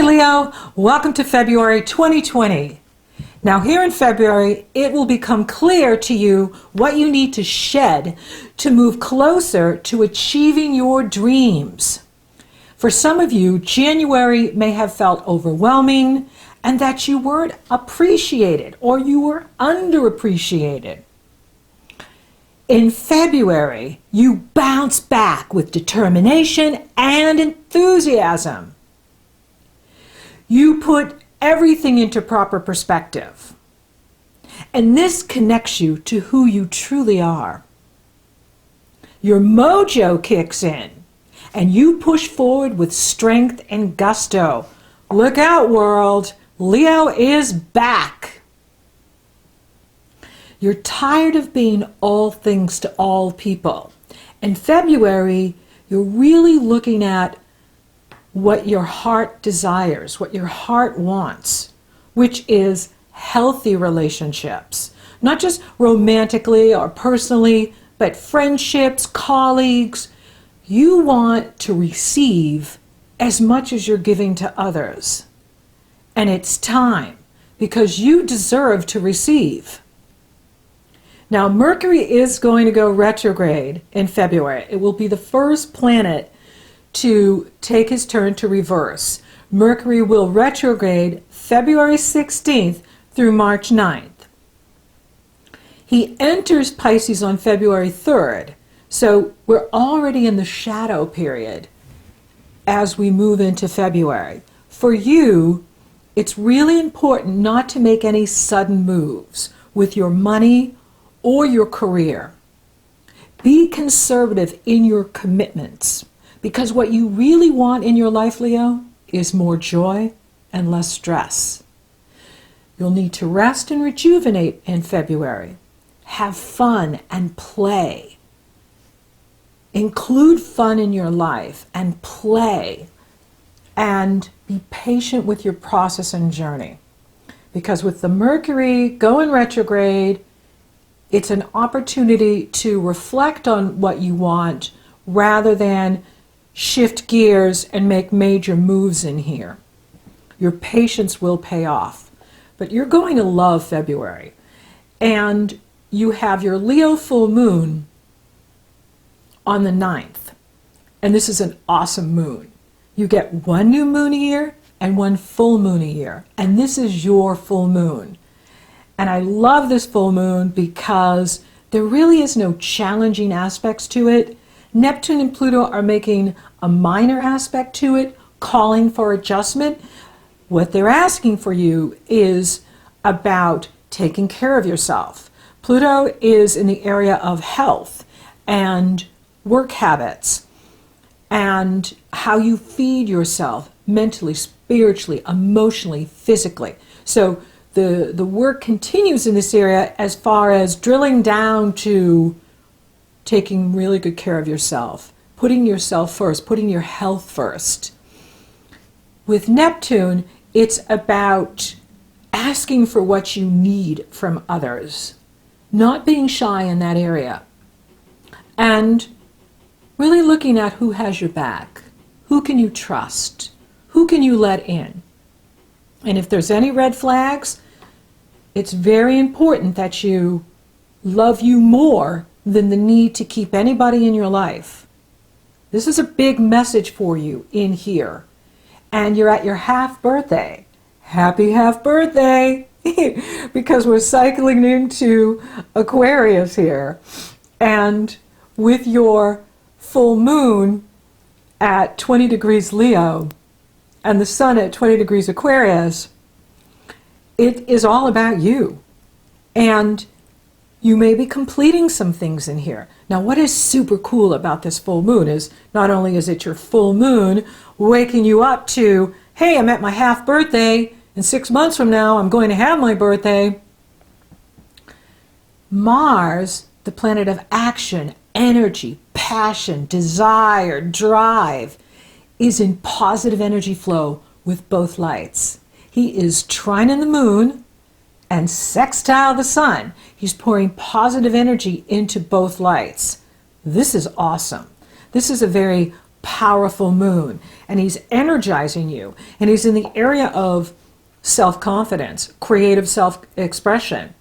Hey Leo, welcome to February 2020. Now here in February, it will become clear to you what you need to shed to move closer to achieving your dreams. For some of you, January may have felt overwhelming and that you weren't appreciated or you were underappreciated. In February, you bounce back with determination and enthusiasm. You put everything into proper perspective. And this connects you to who you truly are. Your mojo kicks in, and you push forward with strength and gusto. Look out, world! Leo is back. You're tired of being all things to all people. In February, you're really looking at what your heart desires, what your heart wants, which is healthy relationships. Not just romantically or personally, but friendships, colleagues. You want to receive as much as you're giving to others. And it's time, because you deserve to receive. Now, Mercury is going to go retrograde in February. It will be the first planet to take his turn to reverse. Mercury will retrograde February 16th through March 9th. He enters Pisces on February 3rd, so we're already in the shadow period as we move into February. For you, it's really important not to make any sudden moves with your money or your career. Be conservative in your commitments. Because what you really want in your life, Leo, is more joy and less stress. You'll need to rest and rejuvenate in February. Have fun and play. Include fun in your life and play. And be patient with your process and journey. Because with the Mercury going retrograde, it's an opportunity to reflect on what you want rather than shift gears and make major moves in here. Your patience will pay off. But you're going to love February. And you have your Leo full moon on the 9th. And this is an awesome moon. You get one new moon a year and one full moon a year. And this is your full moon. And I love this full moon because there really is no challenging aspects to it. Neptune and Pluto are making a minor aspect to it, calling for adjustment. What they're asking for you is about taking care of yourself. Pluto is in the area of health and work habits and how you feed yourself mentally, spiritually, emotionally, physically. So the work continues in this area as far as drilling down to taking really good care of yourself, putting yourself first, putting your health first. With Neptune, it's about asking for what you need from others, not being shy in that area, and really looking at who has your back, who can you trust, who can you let in. And if there's any red flags, it's very important that you love you more than the need to keep anybody in your life. This is a big message for you in here. And you're at your half birthday. Happy half birthday! Because we're cycling into Aquarius here. And with your full moon at 20 degrees Leo and the sun at 20 degrees Aquarius, it is all about you. And you may be completing some things in here. Now, what is super cool about this full moon is not only is it your full moon waking you up to, hey, I'm at my half birthday, and 6 months from now I'm going to have my birthday. Mars, the planet of action, energy, passion, desire, drive, is in positive energy flow with both lights. He is trining the moon and sextile the sun. He's pouring positive energy into both lights. This is awesome. This is a very powerful moon, and he's energizing you, and he's in the area of self-confidence, creative self-expression,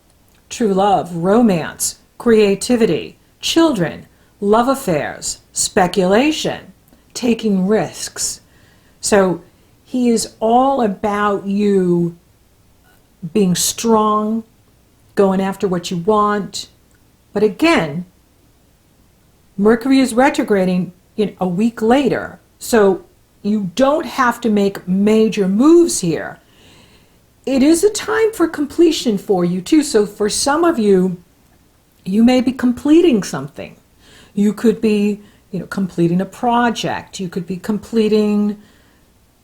true love, romance, creativity, children, love affairs, speculation, taking risks. So he is all about you being strong, going after what you want. But again, Mercury is retrograding a week later, so you don't have to make major moves here. It is a time for completion for you too. So for some of you, you may be completing something. You could be, completing a project. You could be completing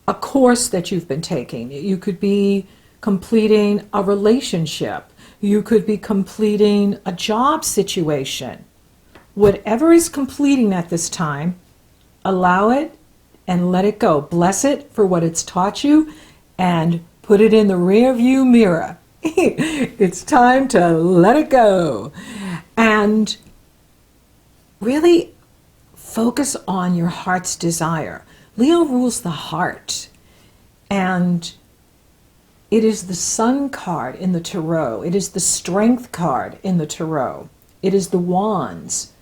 a course that you've been taking. You could be completing a relationship. You could be completing a job situation. Whatever is completing at this time, allow it and let it go. Bless it for what it's taught you and put it in the rear view mirror. It's time to let it go. And really focus on your heart's desire. Leo rules the heart. And it is the Sun card in the Tarot. It is the Strength card in the Tarot. It is the Wands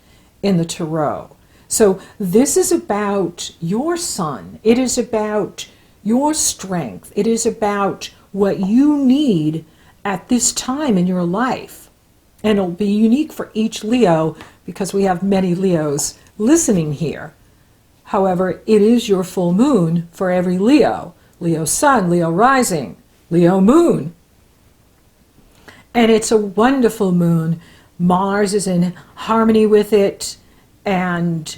in the Tarot. So this is about your Sun. It is about your strength. It is about what you need at this time in your life. And it'll be unique for each Leo because we have many Leos listening here. However, it is your full moon for every Leo. Leo Sun, Leo Rising, Leo Moon. And it's a wonderful moon. Mars is in harmony with it, and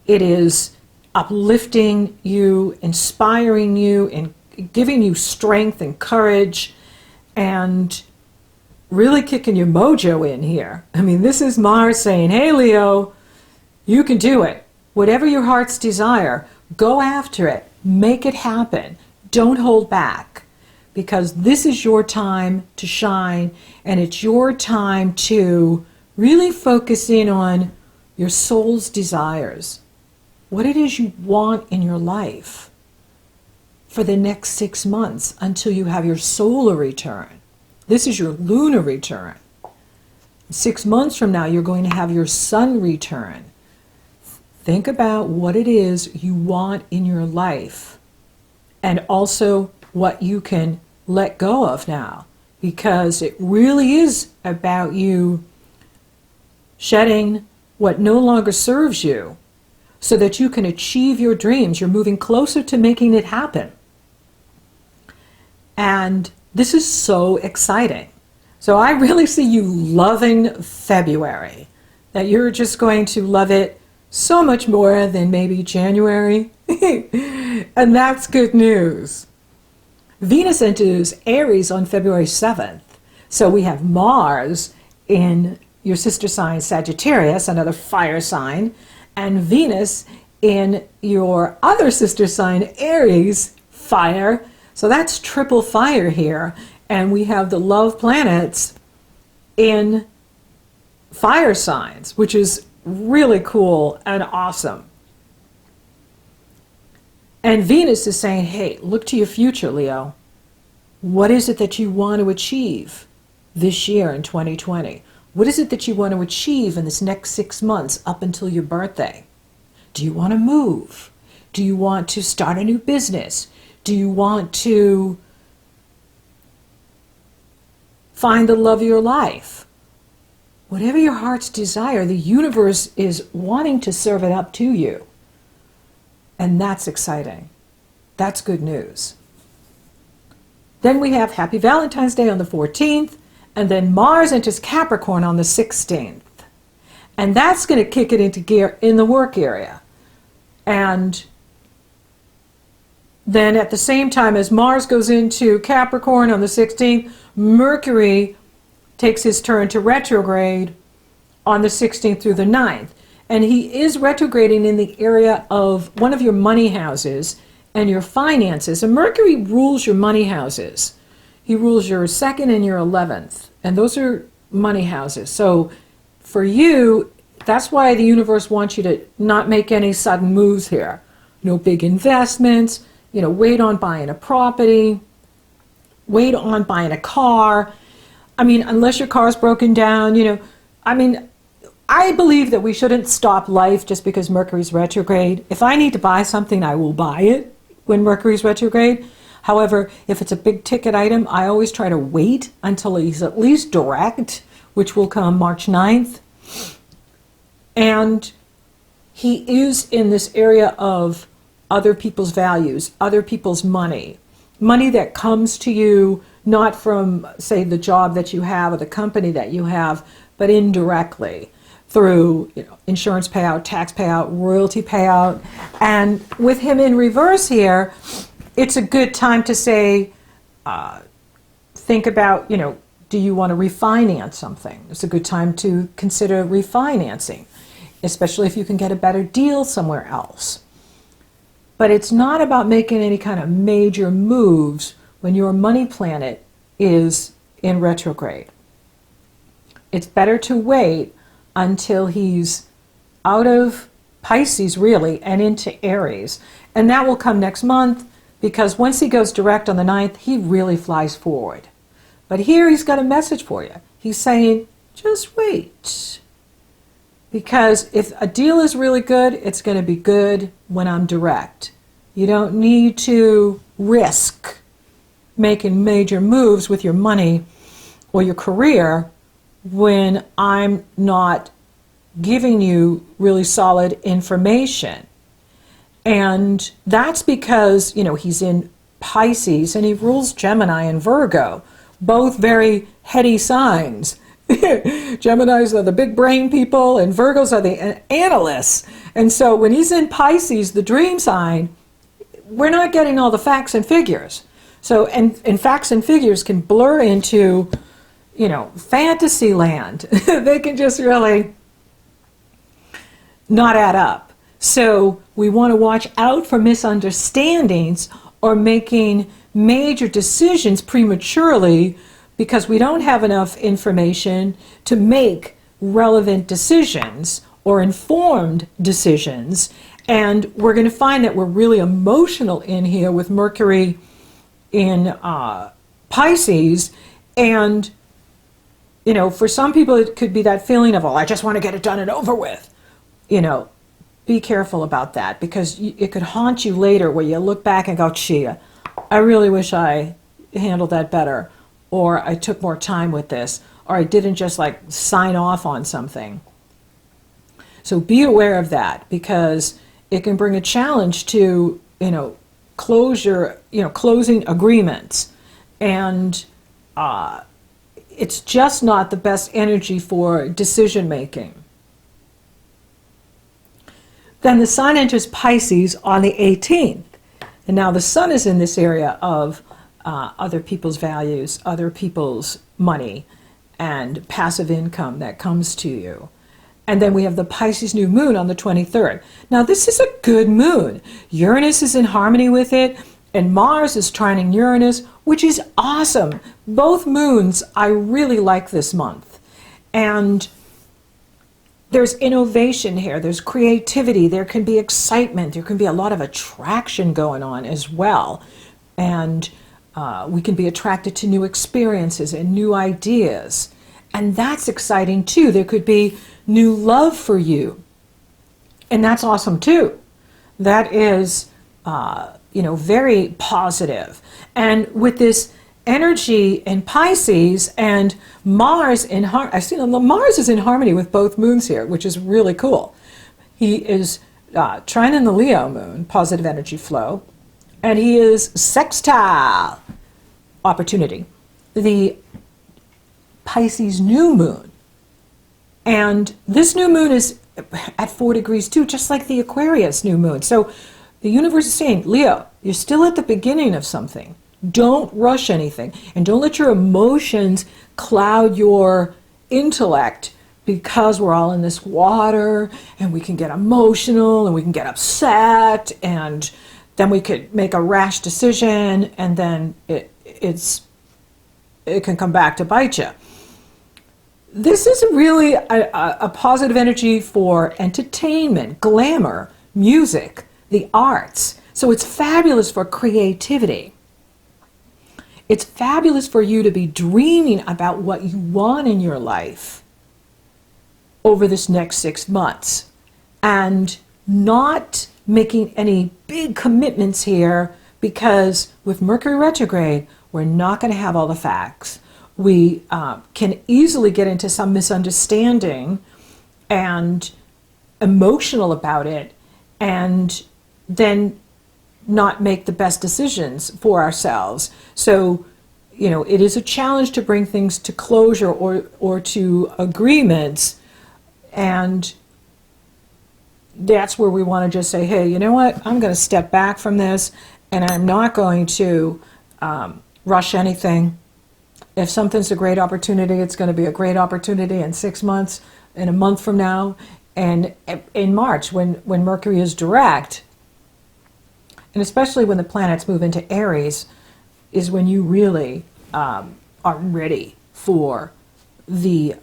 it is uplifting you, inspiring you, and giving you strength and courage, and really kicking your mojo in here. I mean, this is Mars saying, hey, Leo, you can do it. Whatever your heart's desire, go after it. Make it happen. Don't hold back, because this is your time to shine, and it's your time to really focus in on your soul's desires, what it is you want in your life for the next 6 months until you have your solar return. This is your lunar return. 6 months from now, you're going to have your sun return. Think about what it is you want in your life, and also what you can let go of now, because it really is about you shedding what no longer serves you so that you can achieve your dreams. You're moving closer to making it happen. And this is so exciting. So I really see you loving February, that you're just going to love it so much more than maybe January. And that's good news. Venus enters Aries on February 7th. So we have Mars in your sister sign Sagittarius, another fire sign, and Venus in your other sister sign Aries, fire. So that's triple fire here. And we have the love planets in fire signs, which is really cool and awesome. And Venus is saying, hey, look to your future, Leo. What is it that you want to achieve this year in 2020? What is it that you want to achieve in this next 6 months up until your birthday? Do you want to move? Do you want to start a new business? Do you want to find the love of your life? Whatever your heart's desire, the universe is wanting to serve it up to you. And that's exciting. That's good news. Then we have Happy Valentine's Day on the 14th, and then Mars enters Capricorn on the 16th. And that's going to kick it into gear in the work area. And then at the same time as Mars goes into Capricorn on the 16th, Mercury takes his turn to retrograde on the 16th through the 9th. And he is retrograding in the area of one of your money houses and your finances. And Mercury rules your money houses. He rules your 2nd and your 11th. And those are money houses. So for you, that's why the universe wants you to not make any sudden moves here. no big investments, wait on buying a property, wait on buying a car. I mean, unless your car's broken down, I believe that we shouldn't stop life just because Mercury's retrograde. If I need to buy something, I will buy it when Mercury's retrograde. However, if it's a big ticket item, I always try to wait until he's at least direct, which will come March 9th. And he is in this area of other people's values, other people's money that comes to you not from, say, the job that you have or the company that you have, but indirectly through insurance payout, tax payout, royalty payout. And with him in reverse here, it's a good time to say, think about, do you want to refinance something? It's a good time to consider refinancing, especially if you can get a better deal somewhere else. But it's not about making any kind of major moves when your money planet is in retrograde. It's better to wait until he's out of Pisces, really, and into Aries. And that will come next month, because once he goes direct on the 9th, he really flies forward. But here he's got a message for you. He's saying, just wait. Because if a deal is really good, it's going to be good when I'm direct. You don't need to risk making major moves with your money or your career when I'm not giving you really solid information. And that's because, he's in Pisces and he rules Gemini and Virgo, both very heady signs. Geminis are the big brain people and Virgos are the analysts. And so when he's in Pisces, the dream sign, we're not getting all the facts and figures. So, and facts and figures can blur into, fantasy land. They can just really not add up. So we want to watch out for misunderstandings or making major decisions prematurely because we don't have enough information to make relevant decisions or informed decisions. And we're going to find that we're really emotional in here with Mercury in Pisces. And, for some people it could be that feeling of, I just want to get it done and over with. Be careful about that, because it could haunt you later where you look back and go, gee, I really wish I handled that better, or I took more time with this, or I didn't just sign off on something. So be aware of that, because it can bring a challenge to, closing agreements. And it's just not the best energy for decision making. Then the sun enters Pisces on the 18th. And now the sun is in this area of other people's values, other people's money, and passive income that comes to you. And then we have the Pisces new moon on the 23rd. Now this is a good moon. Uranus is in harmony with it, and Mars is trining Uranus, which is awesome. Both moons I really like this month. And there's innovation here, there's creativity, there can be excitement, there can be a lot of attraction going on as well. And we can be attracted to new experiences and new ideas. And that's exciting too. There could be new love for you. And that's awesome too. That is, very positive. And with this energy in Pisces and Mars in Mars is in harmony with both moons here, which is really cool. He is trining the Leo moon, positive energy flow, and he is sextile, opportunity, the Pisces new moon. And this new moon is at 4 degrees too, just like the Aquarius new moon. So the universe is saying, Leo, you're still at the beginning of something. Don't rush anything, and don't let your emotions cloud your intellect, because we're all in this water and we can get emotional and we can get upset, and then we could make a rash decision, and then it can come back to bite you. This is really a positive energy for entertainment, glamour, music, the arts. So it's fabulous for creativity. It's fabulous for you to be dreaming about what you want in your life over this next 6 months and not making any big commitments here, because with Mercury retrograde, we're not going to have all the facts. We can easily get into some misunderstanding and emotional about it, and then not make the best decisions for ourselves. So, you know, it is a challenge to bring things to closure or to agreements, and that's where we want to just say, hey, you know what, I'm going to step back from this, and I'm not going to rush anything. If something's a great opportunity, it's going to be a great opportunity in 6 months, in a month from now, and in March when Mercury is direct, and especially when the planets move into Aries, is when you really are ready for the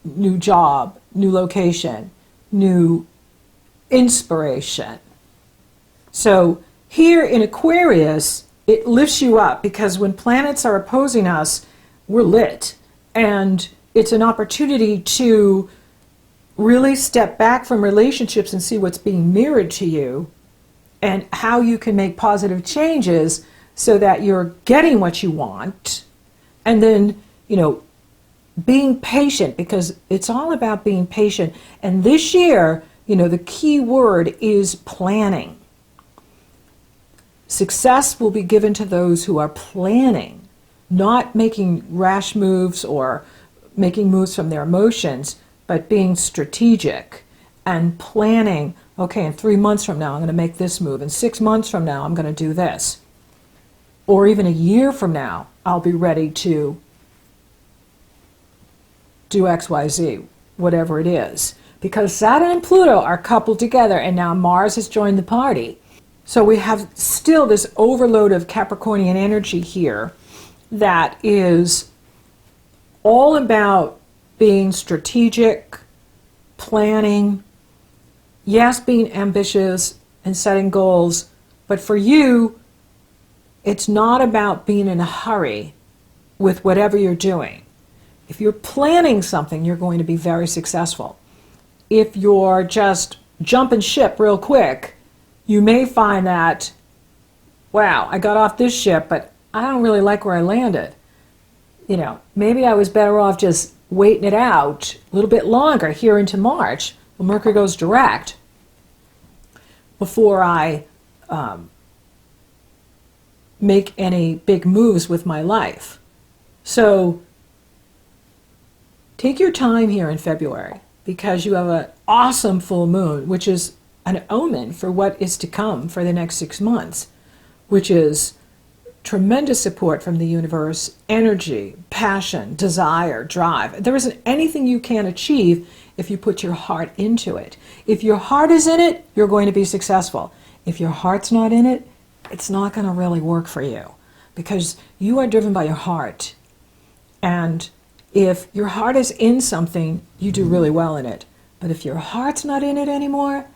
new job, new location, new inspiration. So here in Aquarius, it lifts you up, because when planets are opposing us, we're lit. And it's an opportunity to really step back from relationships and see what's being mirrored to you and how you can make positive changes so that you're getting what you want. And then, you know, being patient, because it's all about being patient. And this year, you know, the key word is planning. Success will be given to those who are planning, not making rash moves or making moves from their emotions, but being strategic and planning, okay, in 3 months from now, I'm going to make this move. In 6 months from now, I'm going to do this. Or even a year from now, I'll be ready to do X, Y, Z, whatever it is. Because Saturn and Pluto are coupled together, and now Mars has joined the party. So we have still this overload of Capricornian energy here that is all about being strategic, planning, yes, being ambitious and setting goals, but for you, it's not about being in a hurry with whatever you're doing. If you're planning something, you're going to be very successful. If you're just jumping ship real quick, you may find that, wow, I got off this ship, but I don't really like where I landed. You know, maybe I was better off just waiting it out a little bit longer here into March when Mercury goes direct before I make any big moves with my life. So take your time here in February, because you have an awesome full moon, which is an omen for what is to come for the next 6 months, which is tremendous support from the universe, energy, passion, desire, drive. There isn't anything you can't achieve if you put your heart into it. If your heart is in it, you're going to be successful. If your heart's not in it, it's not going to really work for you, because you are driven by your heart. And if your heart is in something, you do really well in it. But if your heart's not in it anymore,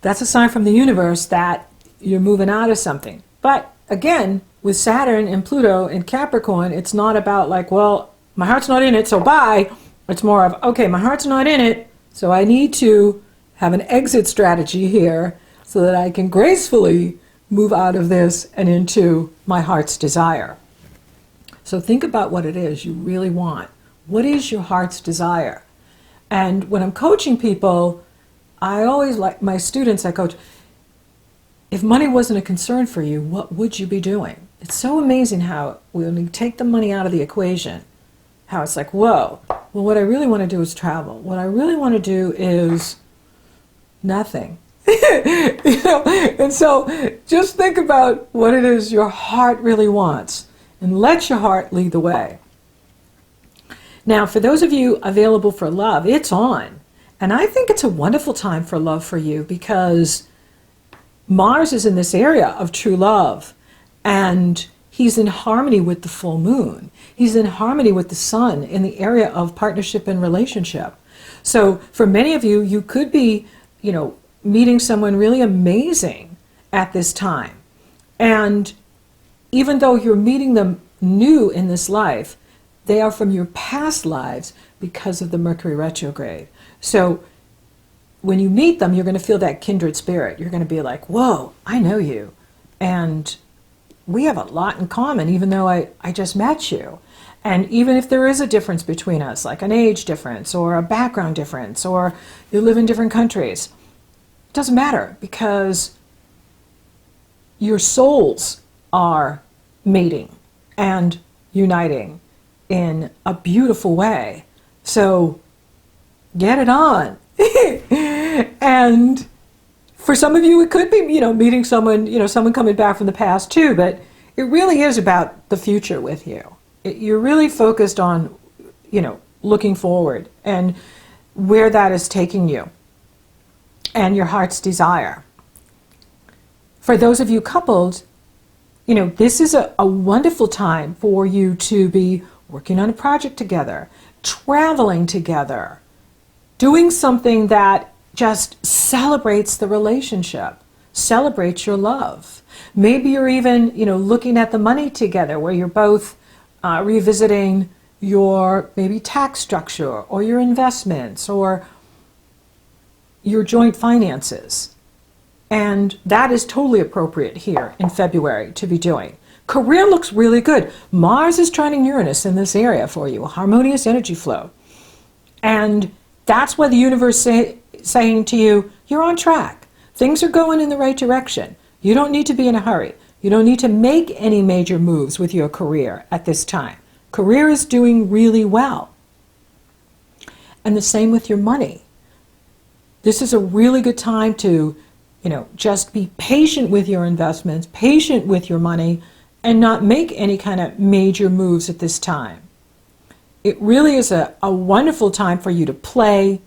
that's a sign from the universe that you're moving out of something. But again, with Saturn and Pluto and Capricorn, it's not about like, well, my heart's not in it, so bye. It's more of, okay, my heart's not in it, so I need to have an exit strategy here so that I can gracefully move out of this and into my heart's desire. So think about what it is you really want. What is your heart's desire? And when I'm coaching people, I always like my students, I coach, if money wasn't a concern for you, what would you be doing? It's so amazing how when you take the money out of the equation, how it's like, whoa, well, what I really want to do is travel. What I really want to do is nothing. You know? And so just think about what it is your heart really wants and let your heart lead the way. Now, for those of you available for love, it's on. And I think it's a wonderful time for love for you, because Mars is in this area of true love, and he's in harmony with the full moon. He's in harmony with the sun in the area of partnership and relationship. So for many of you, you could be, you know, meeting someone really amazing at this time. And even though you're meeting them new in this life, they are from your past lives because of the Mercury retrograde. So when you meet them, you're going to feel that kindred spirit. You're going to be like, whoa, I know you. And we have a lot in common, even though I just met you. And even if there is a difference between us, like an age difference or a background difference, or you live in different countries, it doesn't matter, because your souls are mating and uniting in a beautiful way. So get it on. And for some of you, it could be, meeting someone, someone coming back from the past too, but it really is about the future with you. You're really focused on, looking forward and where that is taking you and your heart's desire. For those of you coupled, this is a wonderful time for you to be working on a project together, traveling together, doing something that just celebrates the relationship, celebrates your love. Maybe you're even, looking at the money together, where you're both revisiting your maybe tax structure or your investments or your joint finances. And that is totally appropriate here in February to be doing. Career looks really good. Mars is trining Uranus in this area for you, a harmonious energy flow. And that's why the universe is saying to you, you're on track. Things are going in the right direction. You don't need to be in a hurry. You don't need to make any major moves with your career at this time. Career is doing really well. And the same with your money. This is a really good time to, just be patient with your investments, patient with your money, and not make any kind of major moves at this time. It really is a wonderful time for you to play,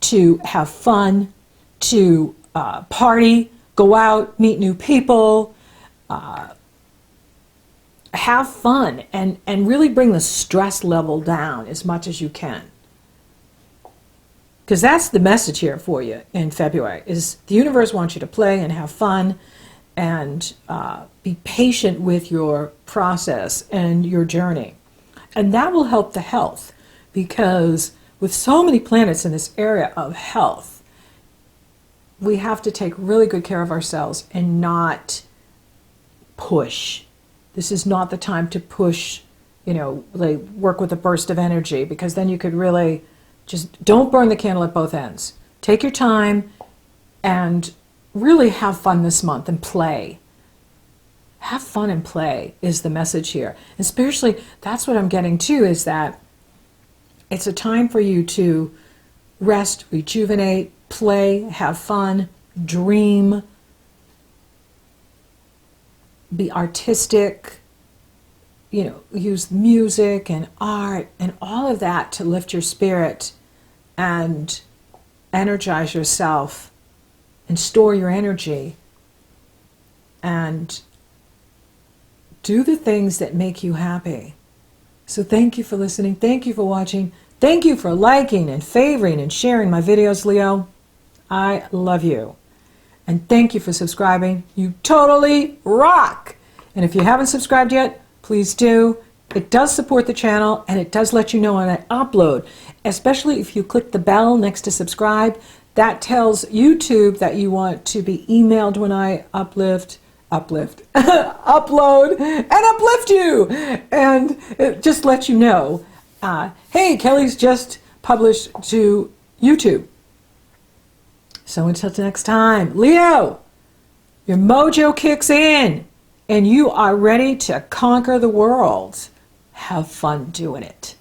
to have fun, to party, go out, meet new people, have fun, and really bring the stress level down as much as you can. Because that's the message here for you in February, is the universe wants you to play and have fun and be patient with your process and your journey. And that will help the health, because with so many planets in this area of health, we have to take really good care of ourselves and not push. This is not the time to push, like work with a burst of energy, because then you could really just don't burn the candle at both ends. Take your time and really have fun this month and play. Have fun and play is the message here. And spiritually, that's what I'm getting too, is that it's a time for you to rest, rejuvenate, play, have fun, dream, be artistic, use music and art and all of that to lift your spirit and energize yourself and store your energy and do the things that make you happy. So thank you for listening. Thank you for watching. Thank you for liking and favoring and sharing my videos, Leo. I love you. And thank you for subscribing. You totally rock. And if you haven't subscribed yet, please do. It does support the channel, and it does let you know when I upload. Especially if you click the bell next to subscribe. That tells YouTube that you want to be emailed when I upload and uplift you. And it just lets you know, hey, Kelley's just published to YouTube. So until next time, Leo, your mojo kicks in and you are ready to conquer the world. Have fun doing it.